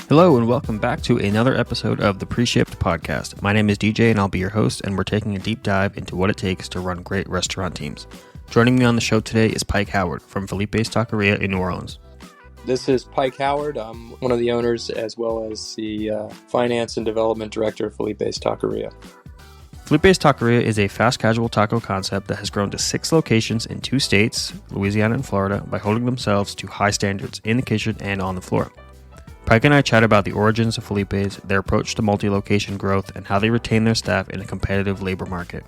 Hello and welcome back to another episode of the Pre-Shift Podcast. My name is DJ and I'll be your host, and we're taking a deep dive into what it takes to run great restaurant teams. Joining me on the show today is Pike Howard from Felipe's Taqueria in New Orleans. This is Pike Howard. I'm one of the owners as well as the finance and development director of Felipe's Taqueria. Felipe's Taqueria is a fast casual taco concept that has grown to 6 locations in 2 states, Louisiana and Florida, by holding themselves to high standards in the kitchen and on the floor. Pike and I chat about the origins of Felipe's, their approach to multi-location growth, and how they retain their staff in a competitive labor market.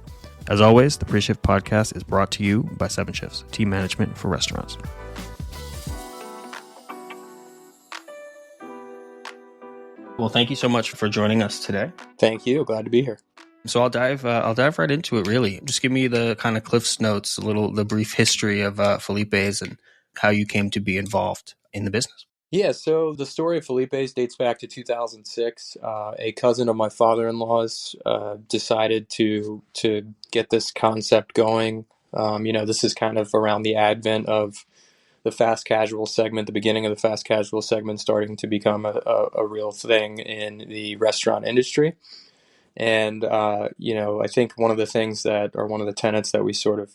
As always, the Pre-Shift Podcast is brought to you by 7 Shifts, team management for restaurants. Well, thank you so much for joining us today. Thank you. Glad to be here. So I'll dive right into it. Really, just give me the kind of Cliff's Notes, the brief history of Felipe's and how you came to be involved in the business. Yeah, so the story of Felipe's dates back to 2006. A cousin of my father-in-law's decided to get this concept going. This is kind of around the advent of the fast casual segment, the beginning of the fast casual segment starting to become a real thing in the restaurant industry. And, I think one of the things one of the tenets that we sort of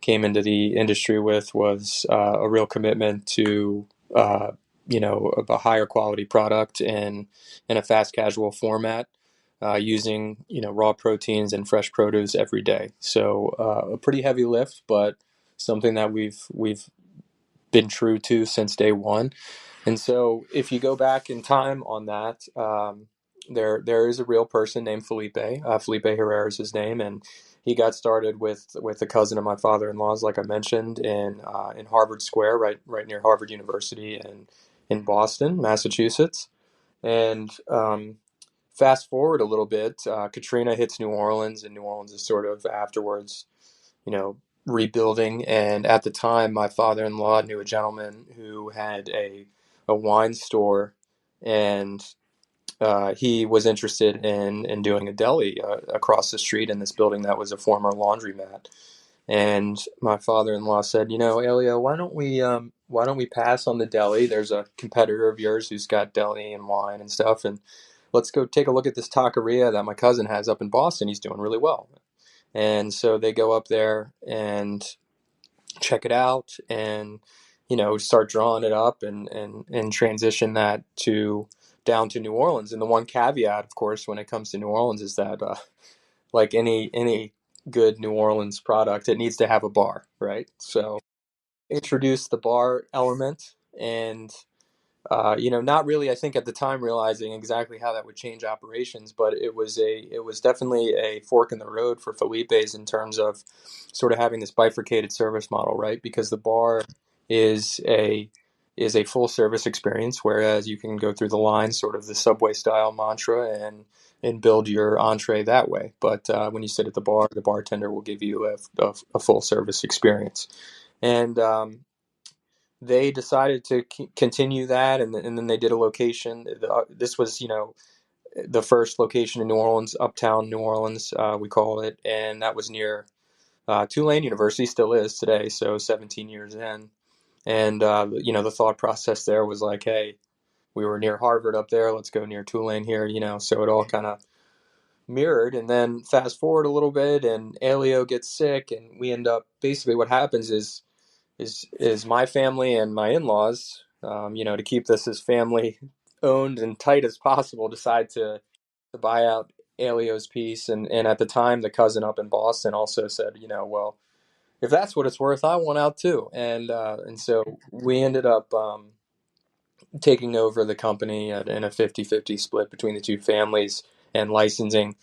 came into the industry with was a real commitment to a higher quality product in a fast casual format, using, raw proteins and fresh produce every day. So a pretty heavy lift, but something that we've been true to since day one. And so if you go back in time on that, there is a real person named Felipe. Felipe Herrera is his name, and he got started with a cousin of my father-in-law's, like I mentioned, in Harvard Square, right near Harvard University in Boston, Massachusetts. And fast forward a little bit, Katrina hits New Orleans, and New Orleans is sort of afterwards, rebuilding. And at the time, my father-in-law knew a gentleman who had a wine store, and he was interested in doing a deli across the street in this building that was a former laundromat. And my father-in-law said, Elio, why don't we pass on the deli? There's a competitor of yours who's got deli and wine and stuff, and let's go take a look at this taqueria that my cousin has up in Boston. He's doing really well. And so they go up there and check it out and, start drawing it up and transition that down to New Orleans. And the one caveat, of course, when it comes to New Orleans is that, like any good New Orleans product, it needs to have a bar, right? So introduce the bar element and, not really, I think at the time realizing exactly how that would change operations, but it was definitely a fork in the road for Felipe's in terms of sort of having this bifurcated service model, right? Because the bar is a full service experience, whereas you can go through the line, sort of the Subway style mantra, and build your entree that way. But when you sit at the bar, the bartender will give you a full service experience. And they decided to continue that, and then they did a location. This was, the first location in New Orleans, Uptown New Orleans, we call it, and that was near Tulane University, still is today, so 17 years in. And, the thought process there was like, hey, we were near Harvard up there, let's go near Tulane here, so it all kind of mirrored. And then fast forward a little bit, and Elio gets sick, and we end up, basically what happens is my family and my in-laws, to keep this as family owned and tight as possible, decide to buy out Elio's piece. And at the time, the cousin up in Boston also said, well, if that's what it's worth, I want out too. And so we ended up taking over the company in a 50-50 split between the two families and licensing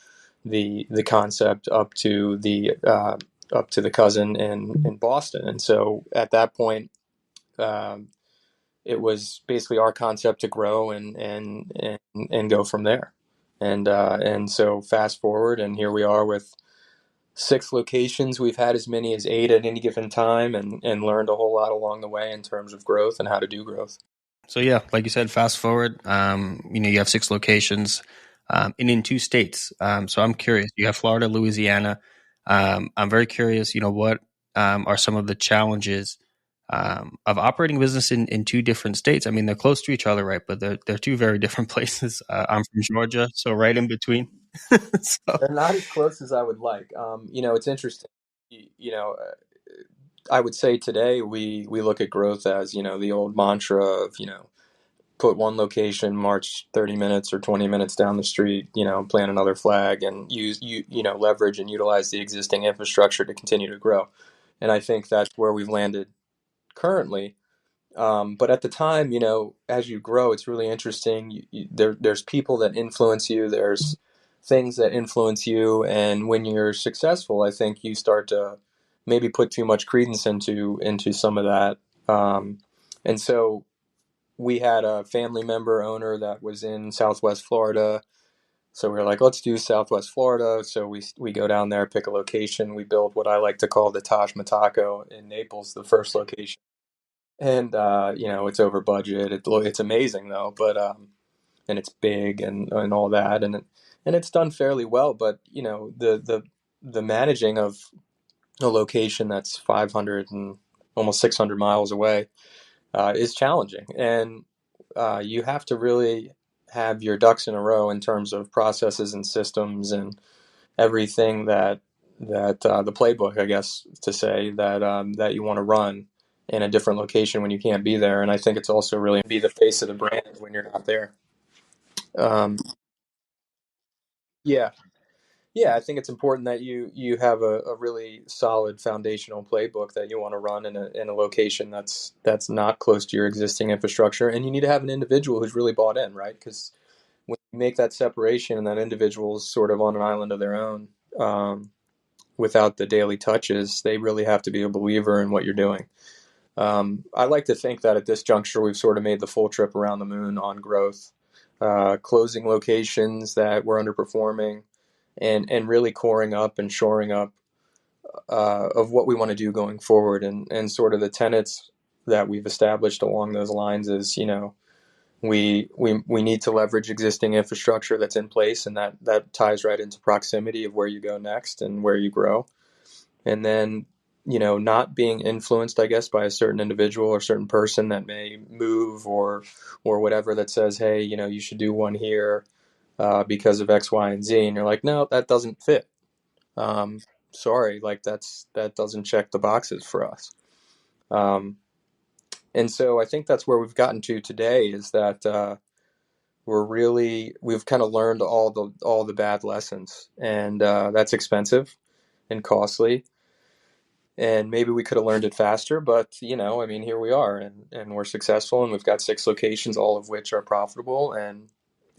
the concept up to the cousin in Boston. And so at that point, it was basically our concept to grow and go from there. And so fast forward, and here we are with 6 locations. We've had as many as 8 at any given time, and learned a whole lot along the way in terms of growth and how to do growth. So yeah, like you said, fast forward, you have 6 locations, and in 2 states. So I'm curious, you have Florida, Louisiana. I'm very curious, what are some of the challenges of operating business in two different states. I mean, they're close to each other, right? But they're two very different places. I'm from Georgia, so right in between. So, They're not as close as I would like. It's interesting. I would say today we look at growth as, the old mantra of, put one location, march 30 minutes or 20 minutes down the street, plant another flag and leverage and utilize the existing infrastructure to continue to grow. And I think that's where we've landed currently. But at the time, as you grow, it's really interesting. There's people that influence you. There's things that influence you, and when you're successful, I think you start to maybe put too much credence into some of that. And so we had a family member owner that was in Southwest Florida. So we were like, let's do Southwest Florida. So we go down there, pick a location. We build what I like to call the Taj Mataco in Naples, the first location. And it's over budget. It's amazing though, but and it's big and all that, and it's done fairly well. But the managing of a location that's 500 and almost 600 miles away is challenging, and you have to really have your ducks in a row in terms of processes and systems and everything that the playbook, I guess, to say that you want to run in a different location when you can't be there. And I think it's also really be the face of the brand when you're not there. Um, yeah, yeah, I think it's important that you have a really solid foundational playbook that you want to run in a location that's not close to your existing infrastructure, and you need to have an individual who's really bought in, right? Because when you make that separation and that individual is sort of on an island of their own. Without the daily touches, they really have to be a believer in what you're doing. I like to think that at this juncture, we've sort of made the full trip around the moon on growth, closing locations that were underperforming, and really coring up and shoring up of what we want to do going forward. And sort of the tenets that we've established along those lines is, we need to leverage existing infrastructure that's in place, and that ties right into proximity of where you go next and where you grow. And then, not being influenced, I guess, by a certain individual or certain person that may move or whatever that says, hey, you should do one here because of X, Y, and Z. And you're like, no, that doesn't fit. Um, Sorry, like that doesn't check the boxes for us. Um, and so I think that's where we've gotten to today is that we've kind of learned all the bad lessons, and that's expensive and costly. And maybe we could have learned it faster, but I mean, here we are, and we're successful, and we've got 6 locations, all of which are profitable, and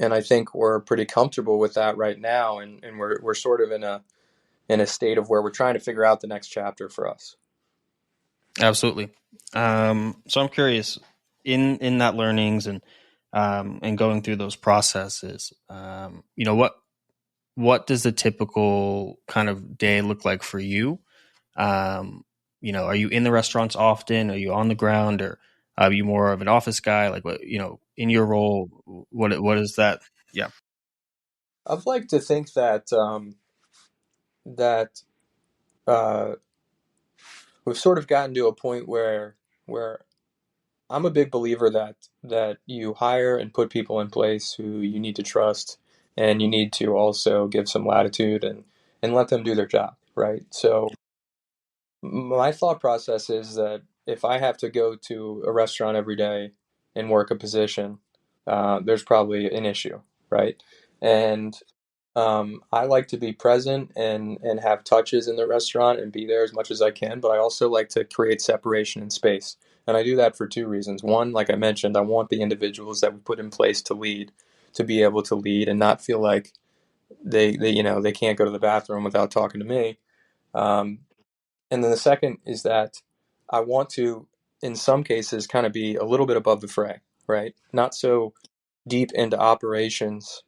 I think we're pretty comfortable with that right now, and we're sort of in a state of where we're trying to figure out the next chapter for us. absolutely. So I'm curious in that learnings and going through those processes. What does the typical kind of day look like for you? Are you in the restaurants often? Are you on the ground, or are you more of an office guy? Like, what in your role, what is that? Yeah, I'd like to think that uh, we've sort of gotten to a point where I'm a big believer that you hire and put people in place who you need to trust, and you need to also give some latitude and let them do their job, right? So my thought process is that if I have to go to a restaurant every day and work a position, there's probably an issue, right? And I like to be present and have touches in the restaurant and be there as much as I can, but I also like to create separation in space. And I do that for two reasons. One, like I mentioned, I want the individuals that we put in place to lead to be able to lead and not feel like they can't go to the bathroom without talking to me. Um, and then the second is that I want to, in some cases, kind of be a little bit above the fray, right? Not so deep into operations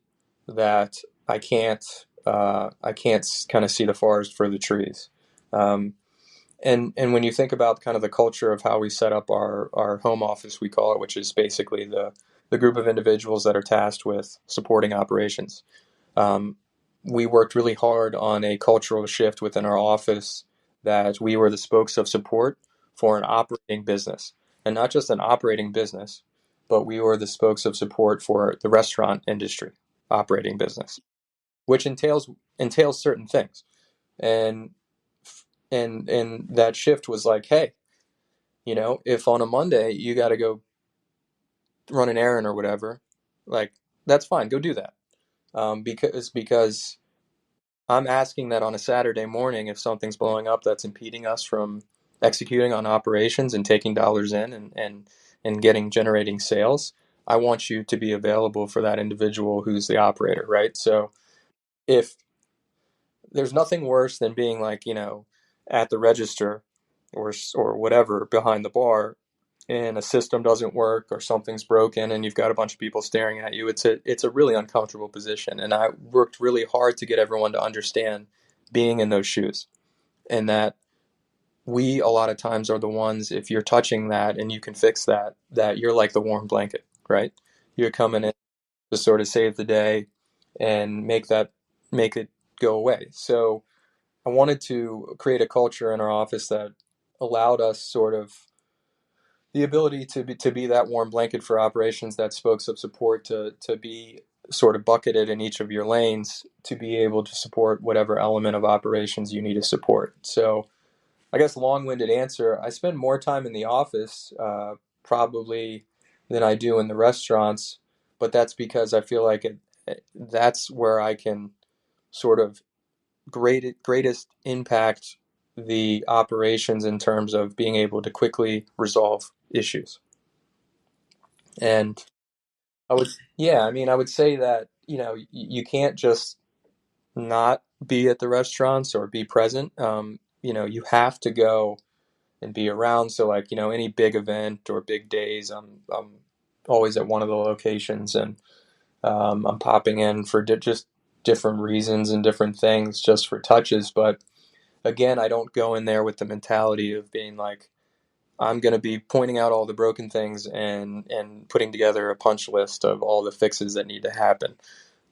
that I can't kind of see the forest for the trees. Um, and when you think about kind of the culture of how we set up our home office, we call it, which is basically the group of individuals that are tasked with supporting operations. Um, we worked really hard on a cultural shift within our office that we were the spokes of support for an operating business, and not just an operating business, but we were the spokes of support for the restaurant industry operating business, which entails certain things. And and that shift was like, hey, if on a Monday you got to go run an errand or whatever, like that's fine, go do that. Because I'm asking that on a Saturday morning, if something's blowing up that's impeding us from executing on operations and taking dollars in and generating sales, I want you to be available for that individual who's the operator, right? So if there's nothing worse than being like, at the register or whatever behind the bar, and a system doesn't work or something's broken and you've got a bunch of people staring at you. It's a really uncomfortable position. And I worked really hard to get everyone to understand being in those shoes, and that we a lot of times are the ones, if you're touching that and you can fix that you're like the warm blanket, right? You're coming in to sort of save the day and make it go away. So I wanted to create a culture in our office that allowed us sort of the ability to be that warm blanket for operations, that spokes of support, to be sort of bucketed in each of your lanes to be able to support whatever element of operations you need to support. So I guess long-winded answer, I spend more time in the office probably than I do in the restaurants, but that's because I feel like that's where I can sort of greatest impact the operations in terms of being able to quickly resolve issues. And I would say that, you can't just not be at the restaurants or be present. You have to go and be around. So like, any big event or big days, I'm always at one of the locations, and I'm popping in for just different reasons and different things, just for touches. But again, I don't go in there with the mentality of being like, I'm going to be pointing out all the broken things and putting together a punch list of all the fixes that need to happen,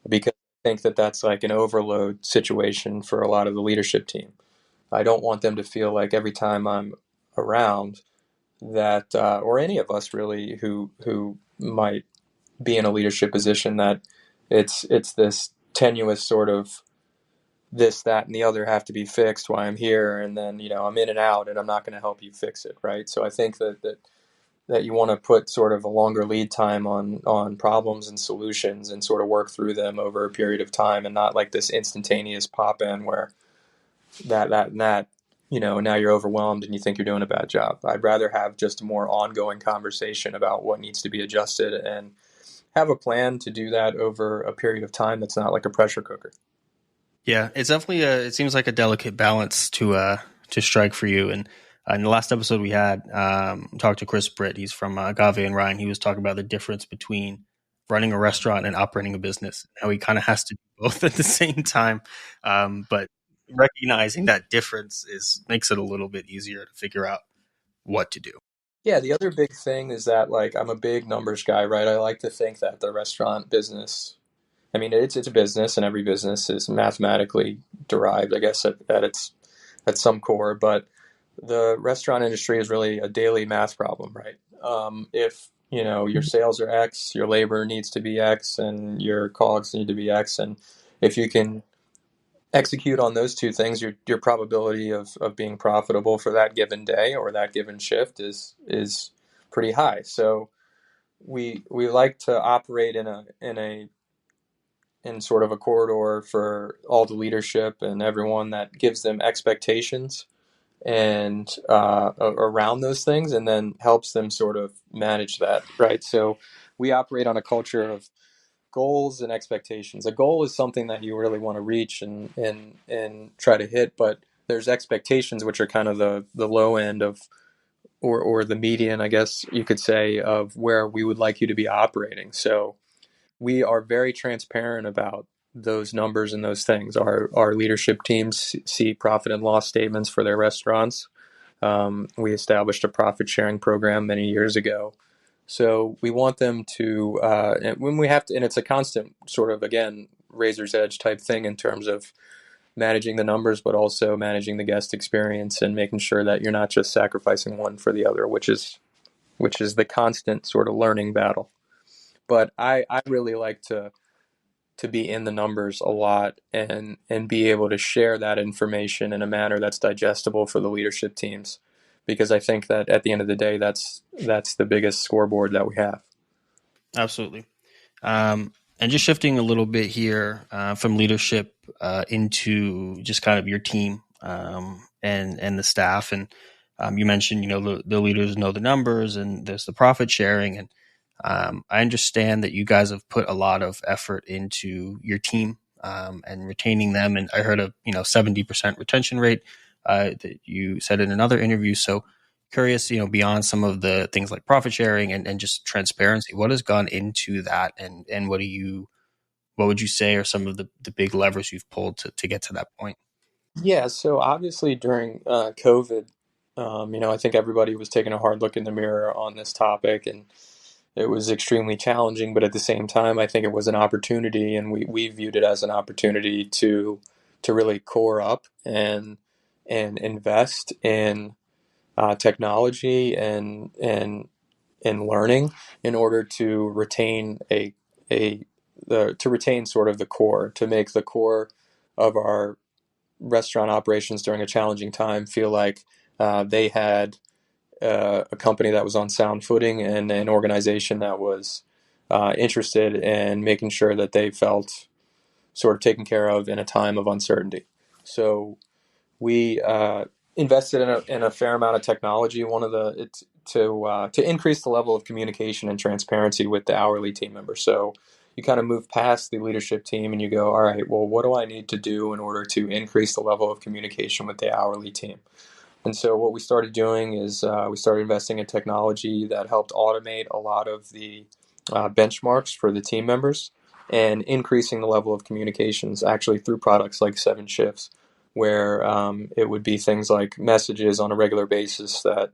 because I think that that's like an overload situation for a lot of the leadership team. I don't want them to feel like every time I'm around that, or any of us really who might be in a leadership position, that it's this tenuous sort of this, that, and the other have to be fixed while I'm here, and then I'm in and out, and I'm not going to help you fix it, right? So I think that you want to put sort of a longer lead time on problems and solutions, and sort of work through them over a period of time, and not like this instantaneous pop in where that and that, now you're overwhelmed and you think you're doing a bad job. I'd rather have just a more ongoing conversation about what needs to be adjusted, and have a plan to do that over a period of time that's not like a pressure cooker. Yeah, it's definitely it seems like a delicate balance to strike for you. And in the last episode we had, talked to Chris Britt. He's from Agave and Ryan. He was talking about the difference between running a restaurant and operating a business. How he kind of has to do both at the same time, but recognizing that difference makes it a little bit easier to figure out what to do. Yeah, the other big thing is that, like, I'm a big numbers guy, right? I like to think that the restaurant business, I mean, it's a business, and every business is mathematically derived, I guess, at some core. But the restaurant industry is really a daily math problem, right? If your sales are X, your labor needs to be X, and your COGS need to be X, and if you can execute on those two things, your probability of being profitable for that given day or that given shift is pretty high. So we like to operate in sort of a corridor for all the leadership and everyone, that gives them expectations and around those things, and then helps them sort of manage that, right? So we operate on a culture of goals and expectations. A goal is something that you really want to reach and try to hit, but there's expectations, which are kind of the low end of, or the median, I guess you could say, of where we would like you to be operating. So we are very transparent about those numbers and those things. Our leadership teams see profit and loss statements for their restaurants. We established a profit sharing program many years ago. So we want them to, and when we have to, and it's a constant sort of, again, razor's edge type thing in terms of managing the numbers, but also managing the guest experience and making sure that you're not just sacrificing one for the other, which is the constant sort of learning battle. But I really like to be in the numbers a lot and be able to share that information in a manner that's digestible for the leadership teams, because I think that at the end of the day, that's the biggest scoreboard that we have. Absolutely. And just shifting a little bit here from leadership into just kind of your team and the staff. And you mentioned, the leaders know the numbers and there's the profit sharing. And I understand that you guys have put a lot of effort into your team and retaining them. And I heard a 70% retention rate that you said in another interview. So curious, beyond some of the things like profit sharing and just transparency, what has gone into that, and what would you say are some of the big levers you've pulled to get to that point? Yeah, so obviously during COVID, I think everybody was taking a hard look in the mirror on this topic, and it was extremely challenging. But at the same time, I think it was an opportunity, and we viewed it as an opportunity to really core up and invest in technology and learning in order to retain to retain sort of the core, to make the core of our restaurant operations during a challenging time feel like they had a company that was on sound footing and an organization that was interested in making sure that they felt sort of taken care of in a time of uncertainty. So we invested in a fair amount of technology. One of to increase the level of communication and transparency with the hourly team members. So you kind of move past the leadership team and you go, all right, well, what do I need to do in order to increase the level of communication with the hourly team? And so what we started doing is we started investing in technology that helped automate a lot of the benchmarks for the team members and increasing the level of communications actually through products like Seven Shifts, where it would be things like messages on a regular basis that,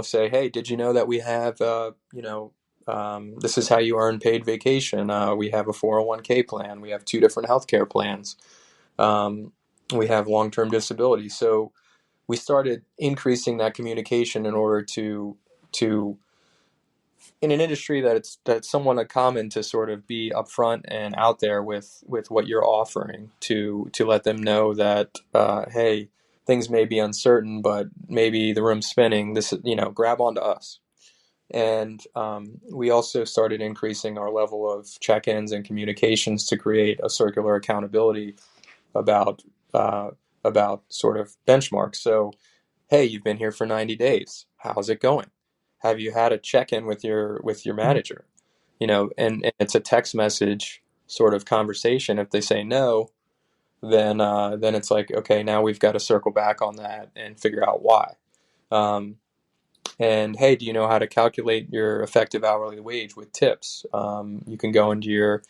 say, hey, did you know that we have, this is how you earn paid vacation. We have a 401k plan. We have two different healthcare plans. We have long-term disability. So we started increasing that communication in order to in an industry that's somewhat uncommon, to sort of be upfront and out there with what you're offering, to let them know that hey, things may be uncertain, but maybe the room's spinning. This grab onto us. And we also started increasing our level of check-ins and communications to create a circular accountability about uh, about sort of benchmarks. So, hey, you've been here for 90 days. How's it going? Have you had a check-in with your manager? And it's a text message sort of conversation. If they say no, then it's like, okay, now we've got to circle back on that and figure out why. Um, and hey, do you know how to calculate your effective hourly wage with tips? You can go into your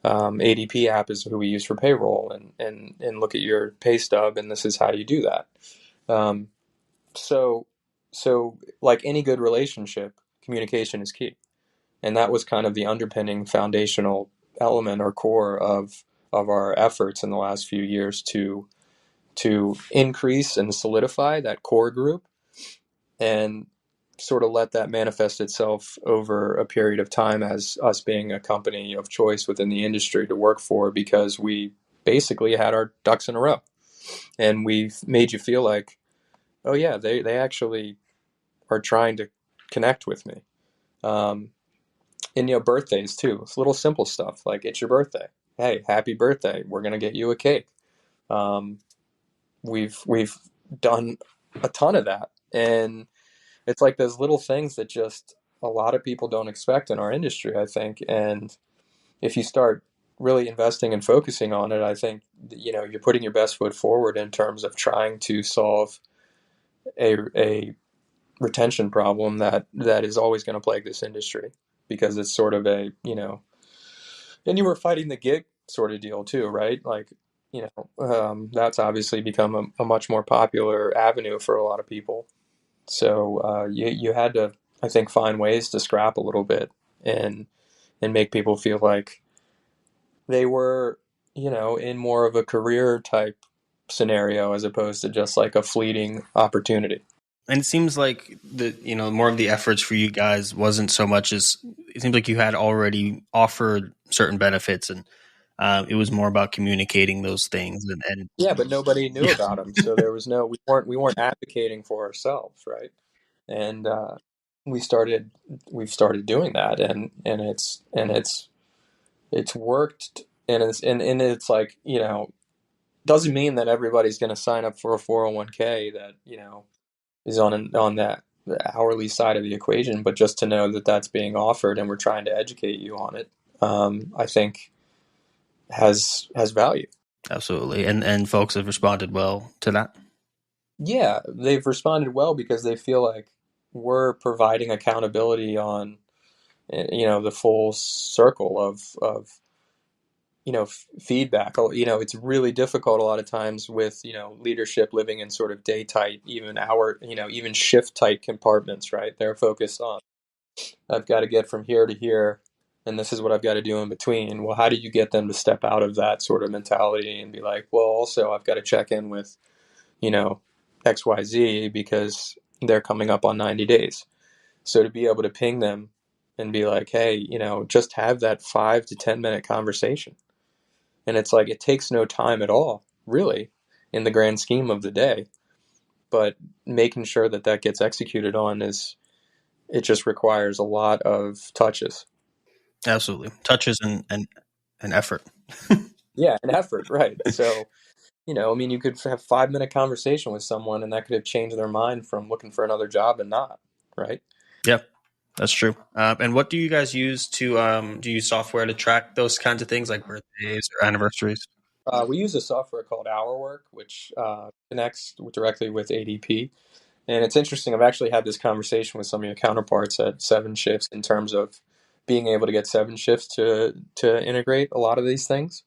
ADP app, is who we use for payroll, and look at your pay stub, and this is how you do that. Um, so so like any good relationship, communication is key, and that was kind of the underpinning foundational element or core of our efforts in the last few years to increase and solidify that core group and sort of let that manifest itself over a period of time as us being a company of choice within the industry to work for, because we basically had our ducks in a row and we've made you feel like, oh yeah, they actually are trying to connect with me. Um, and birthdays too. It's little simple stuff like, it's your birthday. Hey, happy birthday. We're gonna get you a cake. Um, we've done a ton of that, and it's like those little things that just a lot of people don't expect in our industry, I think. And if you start really investing and focusing on it, I think you're putting your best foot forward in terms of trying to solve a retention problem that is always going to plague this industry, because it's sort of and you were fighting the gig sort of deal too, right? Like, that's obviously become a much more popular avenue for a lot of people. So you had to, I think, find ways to scrap a little bit and make people feel like they were in more of a career type scenario as opposed to just like a fleeting opportunity. And it seems like more of the efforts for you guys wasn't so much as it seems like you had already offered certain benefits, and it was more about communicating those things. And Yeah, but nobody knew yeah, about them, so there was no we weren't advocating for ourselves, right? And we started we've started doing that, and it's worked, and it's like doesn't mean that everybody's going to sign up for a 401k that is on that hourly side of the equation, but just to know that that's being offered and we're trying to educate you on it, I think has value. absolutely. And folks have responded well to that. Yeah, they've responded well because they feel like we're providing accountability on the full circle of feedback. It's really difficult a lot of times with leadership living in sort of day tight, even shift tight compartments, right? They're focused on, I've got to get from here to here, and this is what I've got to do in between. Well, how do you get them to step out of that sort of mentality and be like, well, also I've got to check in with XYZ because they're coming up on 90 days. So to be able to ping them and be like, hey, just have that 5 to 10 minute conversation. And it's like, it takes no time at all, really, in the grand scheme of the day. But making sure that that gets executed on it just requires a lot of touches. Absolutely, touches and effort. Yeah, an effort, right. So, I mean, you could have 5 minute conversation with someone and that could have changed their mind from looking for another job and not, right? Yeah, that's true. And what do you guys use to do you use software to track those kinds of things like birthdays or anniversaries? We use a software called Our Work, which connects directly with ADP. And it's interesting. I've actually had this conversation with some of your counterparts at Seven Shifts in terms of being able to get Seven Shifts to integrate a lot of these things,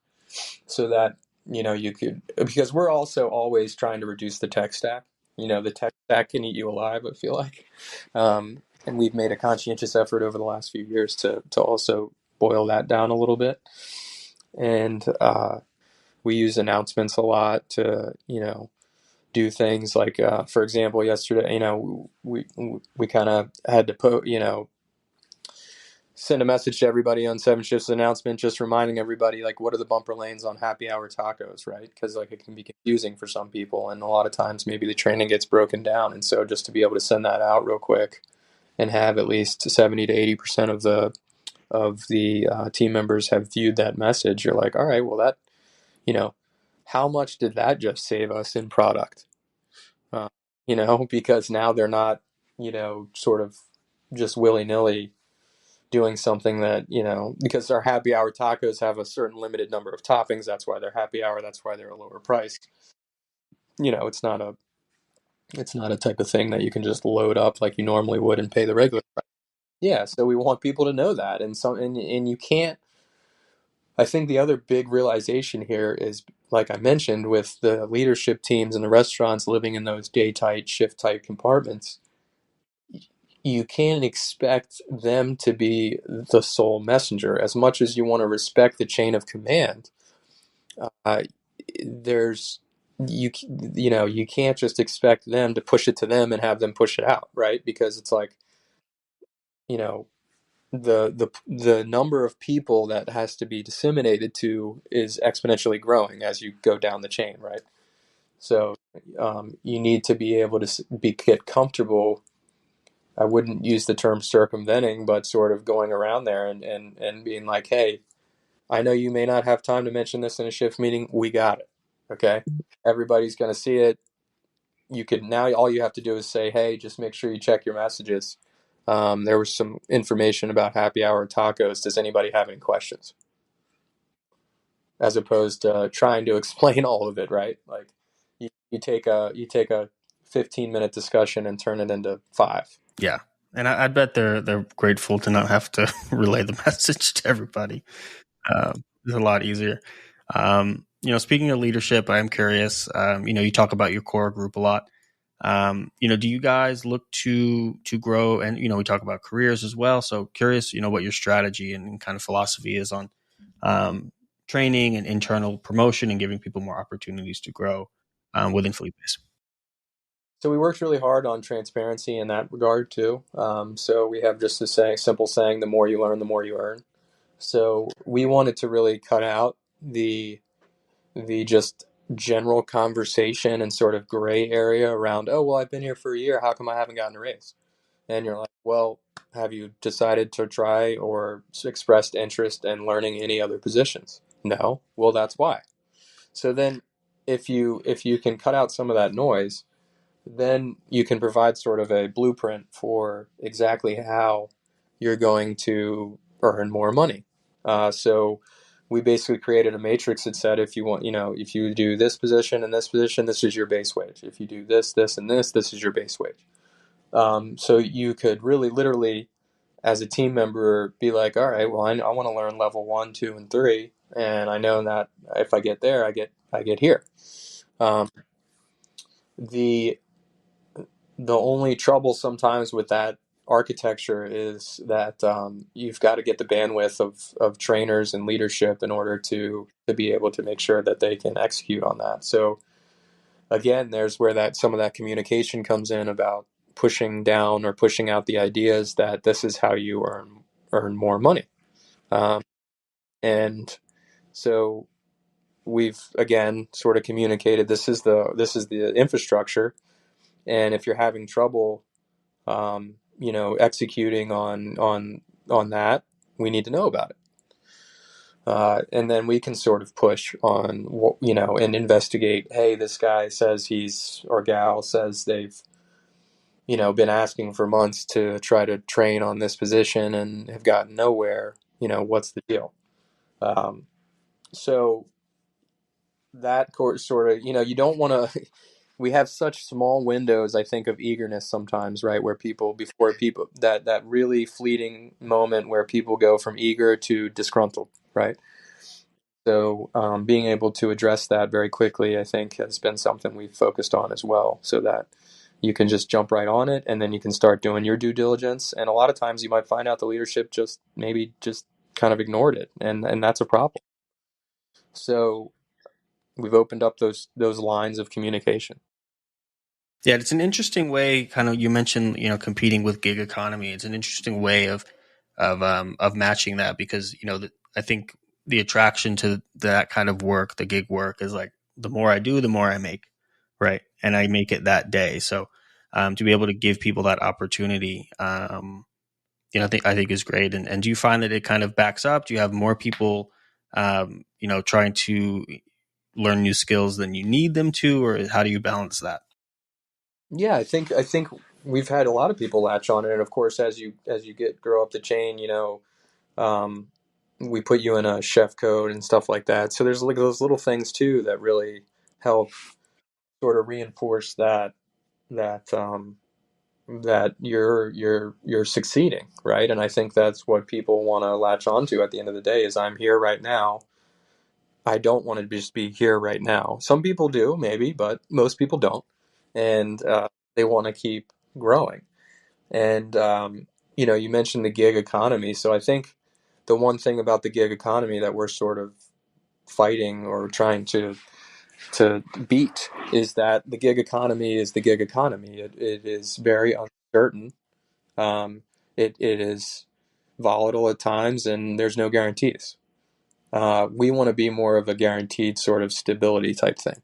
so that you could, because we're also always trying to reduce the tech stack. The tech stack can eat you alive, I feel like, and we've made a conscientious effort over the last few years to also boil that down a little bit. And we use announcements a lot to do things like, for example, yesterday, we kind of had to send a message to everybody on Seven Shifts announcement, just reminding everybody like what are the bumper lanes on happy hour tacos, right? Because like it can be confusing for some people, and a lot of times maybe the training gets broken down, and so just to be able to send that out real quick and have at least 70 to 80% of the team members have viewed that message, you're like, all right, well that you know how much did that just save us in product? Uh, because now they're not sort of just willy nilly doing something that because our happy hour tacos have a certain limited number of toppings. That's why they're happy hour. That's why they're a lower price. It's not a type of thing that you can just load up like you normally would and pay the regular price. Yeah, so we want people to know that, and you can't. I think the other big realization here is, like I mentioned, with the leadership teams and the restaurants living in those day tight, shift tight compartments, you can't expect them to be the sole messenger. As much as you want to respect the chain of command, uh, there's you can't just expect them to push it to them and have them push it out, right? Because it's like you know the number of people that has to be disseminated to is exponentially growing as you go down the chain, right? So you need to be able to get comfortable. I wouldn't use the term circumventing, but sort of going around there and being like, hey, I know you may not have time to mention this in a shift meeting. We got it. Okay. Everybody's going to see it. You could now, all you have to do is say, hey, just make sure you check your messages. There was some information about happy hour tacos. Does anybody have any questions? As opposed to trying to explain all of it, right? Like you take a 15-minute discussion and turn it into 5. Yeah, and I bet they're grateful to not have to relay the message to everybody. It's a lot easier. Speaking of leadership, I am curious. You talk about your core group a lot. Do you guys look to grow? And we talk about careers as well. So curious, what your strategy and kind of philosophy is on training and internal promotion and giving people more opportunities to grow within Felipe's? So we worked really hard on transparency in that regard too. So we have just a simple saying: the more you learn, the more you earn. So we wanted to really cut out the just general conversation and sort of gray area around, oh, well, I've been here for a year. How come I haven't gotten a raise? And you're like, well, have you decided to try or expressed interest in learning any other positions? No. Well, that's why. So then if you can cut out some of that noise, then you can provide sort of a blueprint for exactly how you're going to earn more money. So we basically created a matrix that said, if you want, if you do this position and this position, this is your base wage. If you do this, this, and this is your base wage. So you could really, literally, as a team member, be like, all right, well, I want to learn level 1, 2, and 3, and I know that if I get there, I get here. Um, the the only trouble sometimes with that architecture is that you've got to get the bandwidth of trainers and leadership in order to be able to make sure that they can execute on that. So again, there's where that some of that communication comes in about pushing down or pushing out the ideas that this is how you earn more money. Um, and so we've again sort of communicated this is the infrastructure, and if you're having trouble executing on that, we need to know about it. And then we can sort of push on, and investigate. Hey, this guy says or gal says they've, been asking for months to try to train on this position and have gotten nowhere. What's the deal? So that sort of, you don't want to. We have such small windows, I think, of eagerness sometimes, right? Before people, that really fleeting moment where people go from eager to disgruntled, right? So being able to address that very quickly, I think, has been something we've focused on as well, so that you can just jump right on it, and then you can start doing your due diligence. And a lot of times you might find out the leadership just kind of ignored it, and that's a problem. So we've opened up those lines of communication. Yeah, it's an interesting way. Kind of, you mentioned, competing with gig economy. It's an interesting way of matching that, because I think the attraction to that kind of work, the gig work, is like, the more I do, the more I make, right? And I make it that day. So to be able to give people that opportunity, I think is great. And do you find that it kind of backs up? Do you have more people, trying to learn new skills than you need them to, or how do you balance that? Yeah, I think we've had a lot of people latch on it, and of course, as you grow up the chain, um, we put you in a chef code and stuff like that. So there's like those little things too that really help sort of reinforce that that you're succeeding, right? And I think that's what people want to latch onto at the end of the day is, I'm here right now. I don't want to just be here right now. Some people do, maybe, but most people don't, and they want to keep growing. And you mentioned the gig economy, so I think the one thing about the gig economy that we're sort of fighting or trying to beat is that the gig economy is the gig economy. It is very uncertain. It is volatile at times, and there's no guarantees. We want to be more of a guaranteed sort of stability type thing.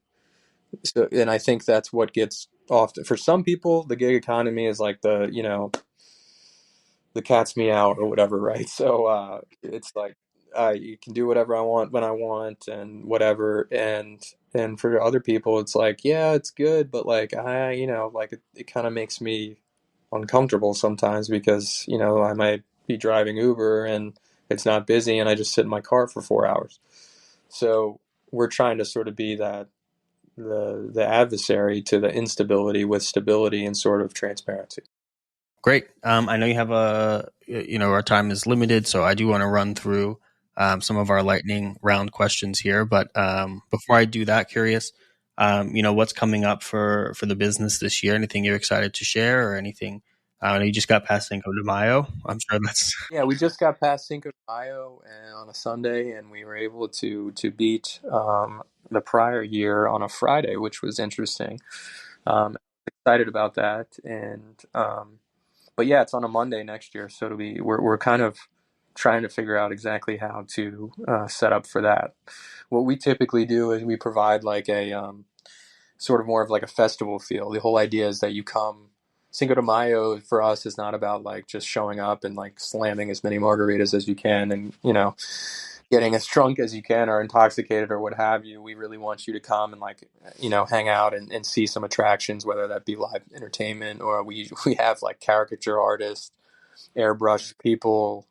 So, and I think that's what gets often for some people. The gig economy is like the cat's meow or whatever, right? So it's like you can do whatever I want when I want and whatever. And for other people, it's like, yeah, it's good, but like like it kind of makes me uncomfortable sometimes because I might be driving Uber and it's not busy and I just sit in my car for 4 hours. So we're trying to sort of be the adversary to the instability with stability and sort of transparency. Great. I know you have our time is limited, so I do want to run through some of our lightning round questions here. But before I do that, curious, what's coming up for the business this year? Anything you're excited to share, or anything I don't know. You just got past Cinco de Mayo. I'm sure that's Yeah, we just got past Cinco de Mayo and on a Sunday, and we were able to beat the prior year on a Friday, which was interesting. Excited about that, and but yeah, it's on a Monday next year, so we're kind of trying to figure out exactly how to set up for that. What we typically do is we provide like a sort of more of like a festival feel. The whole idea is that you come. Cinco de Mayo for us is not about like just showing up and like slamming as many margaritas as you can and, getting as drunk as you can or intoxicated or what have you. We really want you to come and like, hang out and see some attractions, whether that be live entertainment or we have like caricature artists, airbrush people.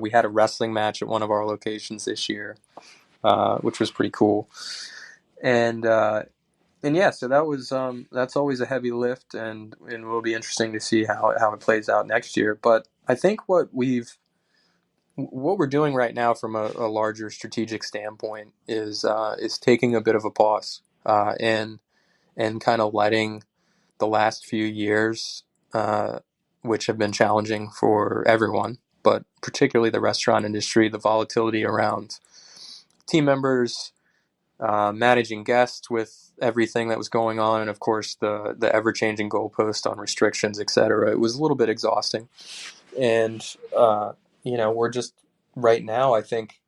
We had a wrestling match at one of our locations this year, which was pretty cool. And, and yeah, so that's always a heavy lift, and it will be interesting to see how it plays out next year. But I think what we're doing right now from a larger strategic standpoint is taking a bit of a pause, and kind of letting the last few years, which have been challenging for everyone, but particularly the restaurant industry, the volatility around team members, managing guests with everything that was going on, and of course the ever changing goalpost on restrictions, etc. It was a little bit exhausting, and we're just right now. I think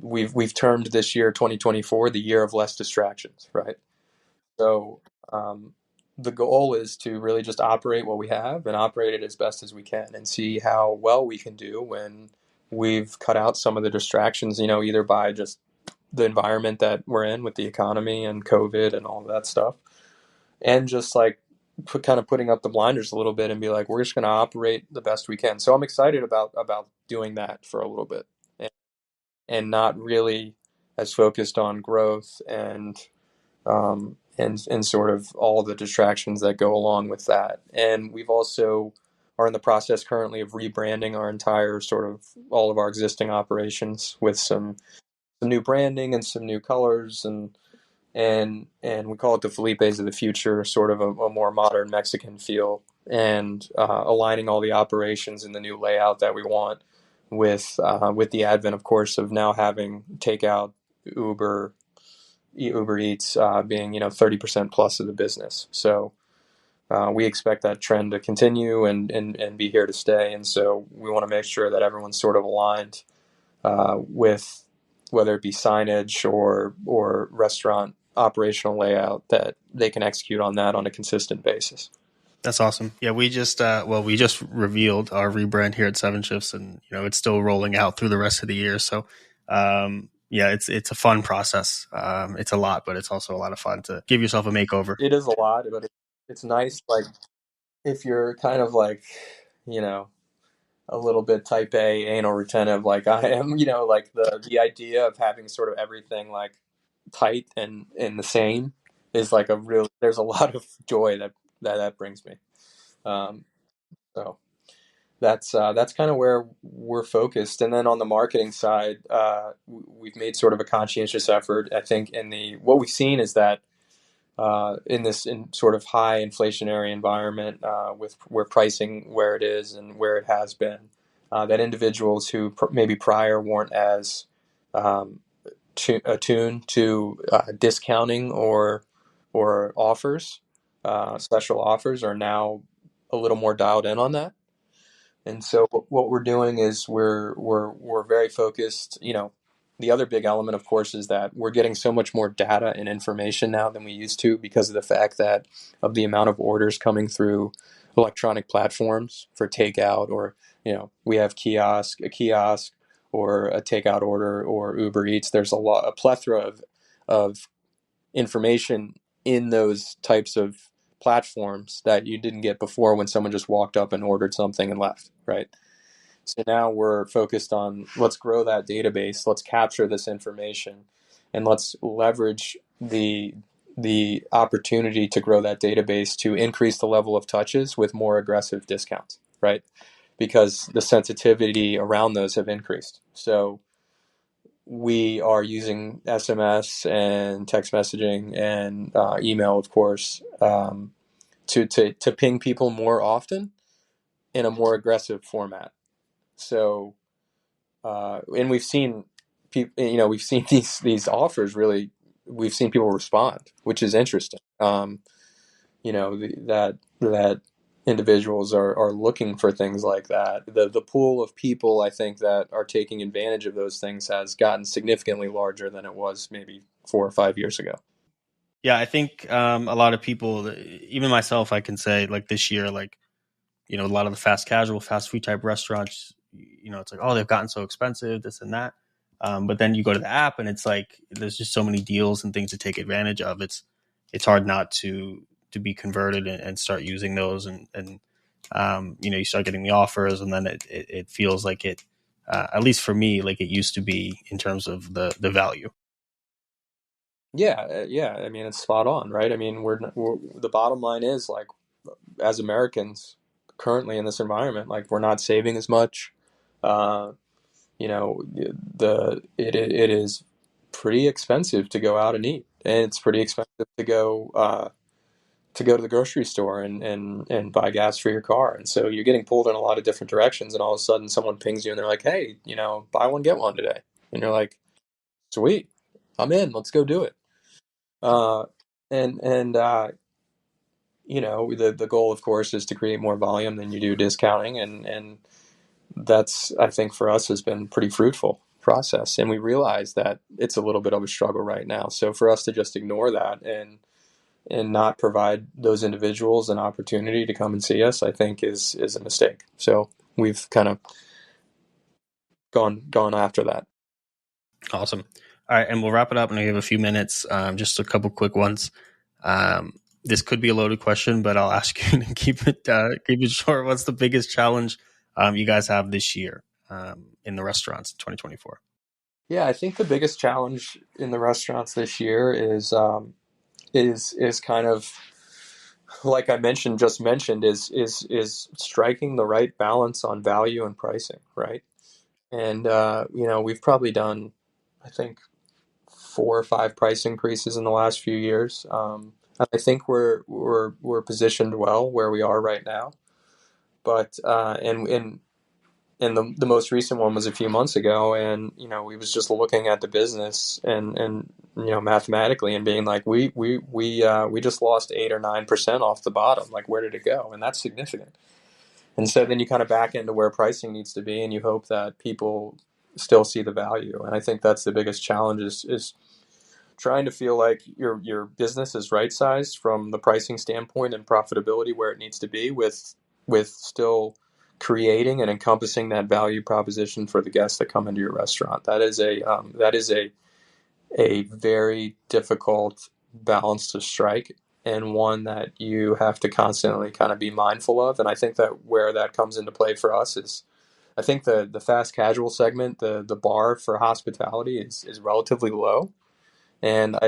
we've termed this year 2024 the year of less distractions, right? So the goal is to really just operate what we have and operate it as best as we can, and see how well we can do when we've cut out some of the distractions. Either by just the environment that we're in with the economy and COVID and all of that stuff, and just like kind of putting up the blinders a little bit and be like, we're just going to operate the best we can. So I'm excited about doing that for a little bit, and not really as focused on growth and sort of all the distractions that go along with that. And we've also are in the process currently of rebranding our entire sort of all of our existing operations with some new branding and some new colors, and we call it the Felipes of the future, sort of a more modern Mexican feel, and aligning all the operations in the new layout that we want with the advent, of course, of now having takeout, Uber Eats being 30% plus of the business. So we expect that trend to continue and be here to stay, and so we want to make sure that everyone's sort of aligned with whether it be signage or restaurant operational layout, that they can execute on that on a consistent basis. That's awesome. Yeah, we just revealed our rebrand here at Seven Shifts, and it's still rolling out through the rest of the year. So, yeah, it's a fun process. It's a lot, but it's also a lot of fun to give yourself a makeover. It is a lot, but it's nice. Like if you're kind of like a little bit type A anal retentive, like I am, like the idea of having sort of everything like tight and the same is like there's a lot of joy that brings me. Um, so that's kind of where we're focused. And then on the marketing side, we've made sort of a conscientious effort. I think what we've seen is that in sort of high inflationary environment, with where pricing where it is and where it has been, that individuals who maybe prior weren't as attuned to discounting or offers, special offers, are now a little more dialed in on that. And so what we're doing is we're very focused. The other big element, of course, is that we're getting so much more data and information now than we used to, because of the fact that of the amount of orders coming through electronic platforms for takeout, or we have a kiosk or a takeout order or Uber Eats. There's a plethora of information in those types of platforms that you didn't get before, when someone just walked up and ordered something and left, right? So now we're focused on, let's grow that database, let's capture this information, and let's leverage the opportunity to grow that database to increase the level of touches with more aggressive discounts, right? Because the sensitivity around those have increased. So we are using SMS and text messaging and email, of course, to ping people more often, in a more aggressive format. So, and we've seen people, we've seen these offers really, we've seen people respond, which is interesting. That individuals are looking for things like that. The pool of people, I think, that are taking advantage of those things has gotten significantly larger than it was maybe 4 or 5 years ago. Yeah, I think a lot of people, even myself, I can say like this year, like, a lot of the fast casual, fast food type restaurants, it's like, oh, they've gotten so expensive, this and that. But then you go to the app and it's like there's just so many deals and things to take advantage of. It's hard not to be converted and start using those, and you start getting the offers, and then it feels like it, at least for me, like it used to be in terms of the value. Yeah. I mean, it's spot on, right? I mean, we're the bottom line is like, as Americans currently in this environment, like we're not saving as much. Uh, it is pretty expensive to go out and eat, and it's pretty expensive to go to the grocery store and buy gas for your car. And so you're getting pulled in a lot of different directions, and all of a sudden someone pings you and they're like, hey, buy one get one today, and you're like, sweet, I'm in, let's go do it. uh, and the goal, of course, is to create more volume than you do discounting, and that's, I think, for us has been pretty fruitful process, and we realize that it's a little bit of a struggle right now. So for us to just ignore that and not provide those individuals an opportunity to come and see us, I think is a mistake. So we've kind of gone after that. Awesome. All right, and we'll wrap it up, and we have a few minutes. Just a couple quick ones. This could be a loaded question, but I'll ask you to keep it short. What's the biggest challenge you guys have this year in the restaurants in 2024? Yeah, I think the biggest challenge in the restaurants this year is kind of like I just mentioned, is striking the right balance on value and pricing, right? And we've probably done, I think, 4 or 5 price increases in the last few years. I think we're positioned well where we are right now. But and the most recent one was a few months ago, and we was just looking at the business and mathematically and being like, we just lost 8 or 9% off the bottom. Like, where did it go? And that's significant. And so then you kind of back into where pricing needs to be, and you hope that people still see the value. And I think that's the biggest challenge is trying to feel like your business is right sized from the pricing standpoint and profitability where it needs to be, with still creating and encompassing that value proposition for the guests that come into your restaurant. That is a very difficult balance to strike, and one that you have to constantly kind of be mindful of. And I think that where that comes into play for us is, I think the fast casual segment, the bar for hospitality is relatively low. And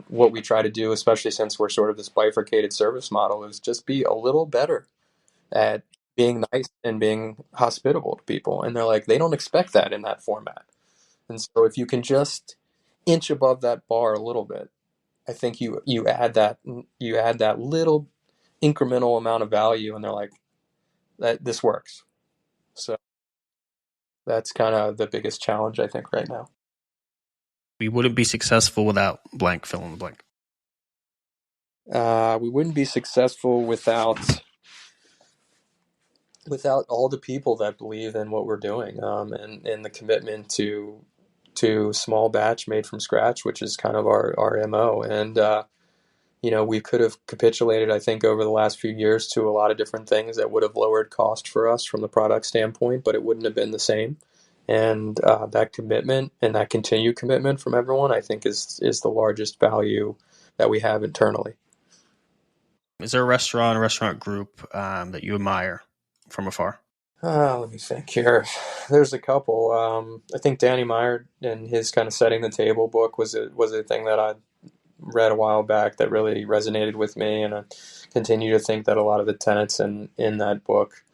what we try to do, especially since we're sort of this bifurcated service model, is just be a little better at being nice and being hospitable to people. And they're like, they don't expect that in that format. And so if you can just inch above that bar a little bit, I think you add that little incremental amount of value, and they're like, that this works. So that's kind of the biggest challenge, I think, right now. We wouldn't be successful without blank, fill in the blank. We wouldn't be successful without all the people that believe in what we're doing, and the commitment to small batch made from scratch, which is kind of our MO. And we could have capitulated, I think, over the last few years to a lot of different things that would have lowered cost for us from the product standpoint, but it wouldn't have been the same. And that commitment and that continued commitment from everyone, I think, is the largest value that we have internally. Is there a restaurant group that you admire from afar? Let me think here. There's a couple. I think Danny Meyer and his kind of setting the table book was a thing that I read a while back that really resonated with me, and I continue to think that a lot of the tenets in that book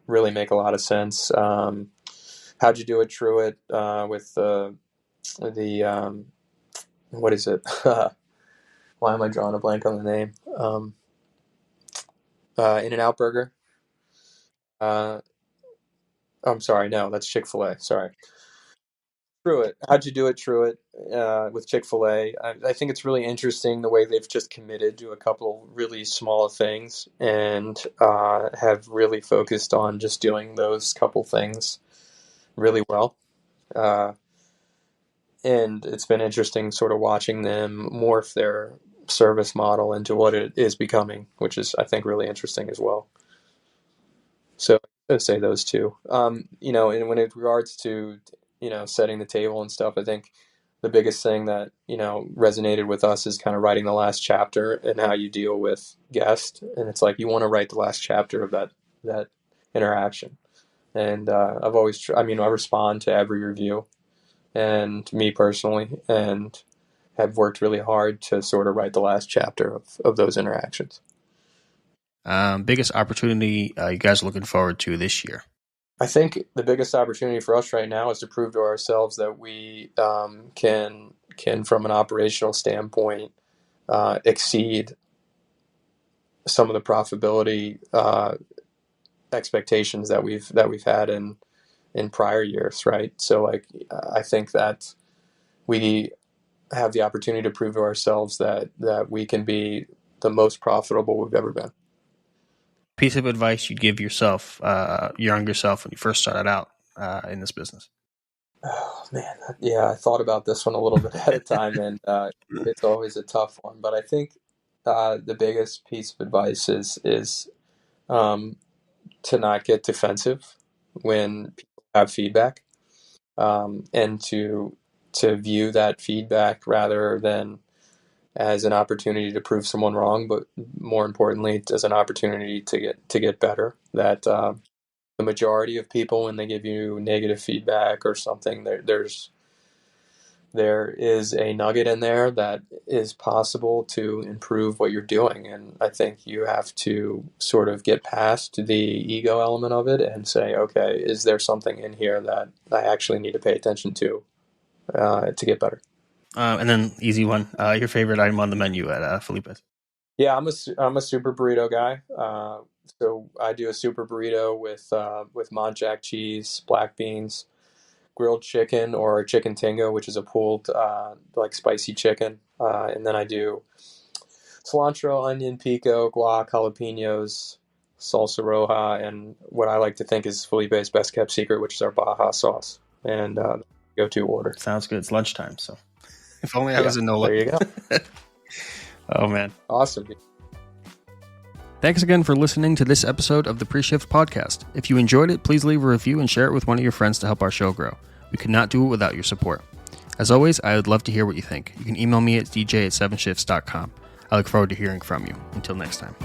really make a lot of sense. How'd you do it, Truett, with the what is it? Why am I drawing a blank on the name? In-N-Out Burger. Uh, I'm sorry, no, that's Chick-fil-A. Sorry. Truett. How'd you do it, Truett, with Chick-fil-A? I think it's really interesting the way they've just committed to a couple really small things and have really focused on just doing those couple things really well. Uh, and it's been interesting sort of watching them morph their service model into what it is becoming, which is, I think, really interesting as well. So I'd say those two. And when it regards to, setting the table and stuff, I think the biggest thing that, resonated with us is kind of writing the last chapter and how you deal with guests. And it's like, you want to write the last chapter of that interaction. And I've always, I respond to every review, and me personally, and have worked really hard to sort of write the last chapter of those interactions. Biggest opportunity you guys are looking forward to this year? I think the biggest opportunity for us right now is to prove to ourselves that we can, from an operational standpoint, exceed some of the profitability expectations that we've had in prior years, right? So, I think that we have the opportunity to prove to ourselves that we can be the most profitable we've ever been. Piece of advice you'd give yourself, your younger self, when you first started out in this business? Oh man, yeah, I thought about this one a little bit at a time, and it's always a tough one. But I think the biggest piece of advice is to not get defensive when people have feedback, and to view that feedback rather than as an opportunity to prove someone wrong, but more importantly, as an opportunity to get better. That the majority of people, when they give you negative feedback or something, there is a nugget in there that is possible to improve what you're doing. And I think you have to sort of get past the ego element of it and say, okay, is there something in here that I actually need to pay attention to get better? And then easy one, your favorite item on the menu at Felipe's? Yeah, I'm a super burrito guy. So I do a super burrito with Mont Jack cheese, black beans, grilled chicken, or chicken tinga, which is a pulled like spicy chicken, and then I do cilantro, onion, pico, guac, jalapenos, salsa roja, and what I like to think is Felipe's best kept secret, which is our Baja sauce, and go-to order. Sounds good. It's lunchtime, so if only I was in NOLA. There you go. Oh man, awesome. Thanks again for listening to this episode of the Pre-Shift Podcast. If you enjoyed it, please leave a review and share it with one of your friends to help our show grow. We could not do it without your support. As always, I would love to hear what you think. You can email me at dj@7shifts.com. I look forward to hearing from you. Until next time.